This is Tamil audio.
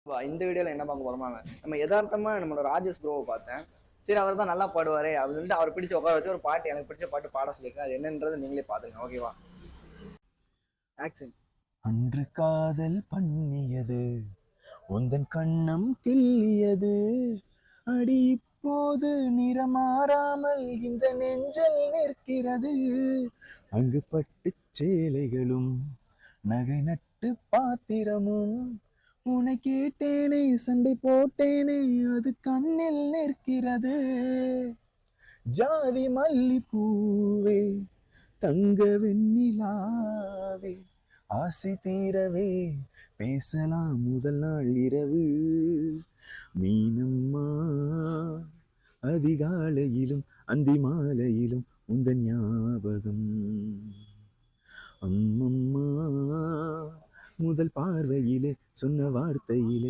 இந்த வீடியோல என்ன பார்க்க போறோமா, நம்ம யதார்த்தமா நம்மளோட ராஜேஷ் ப்ரோவை பார்த்தேன். சரி, அவர் தான் நல்லா பாடுவாரே அப்படின்னு சொல்லிட்டு அவர் பிடிச்ச உட்கார வச்சு ஒரு பாட்டு, எனக்கு பிடிச்ச பாட்டு பாட சொல்லியிருக்கேன். அது என்னன்றது நீங்களே பாத்துங்க. ஓகேவா? ஆக்சன். அன்று காதல் பண்ணியது உந்தன் கண்ணம் கிள்ளியது, அடி இப்போது நிறமாறாமல் இந்த நெஞ்சல் நிற்கிறது. அங்கு பட்டு சேலைகளும் நகை நட்டு பாத்திரமும், உன்னை கேட்டேனே சண்டை போட்டேனே அது கண்ணில் நிற்கிறது. ஜாதி மல்லி பூவே தங்க வெண்ணிலாவே, ஆசை தீரவே பேசலாம் முதல் நாள் இரவு. மீனம்மா அதிகாலையிலும் அந்தி மாலையிலும் உந்தன் ஞாபகம். அம்மம்மா முதல் பார்வையிலே சொன்ன வார்த்தையிலே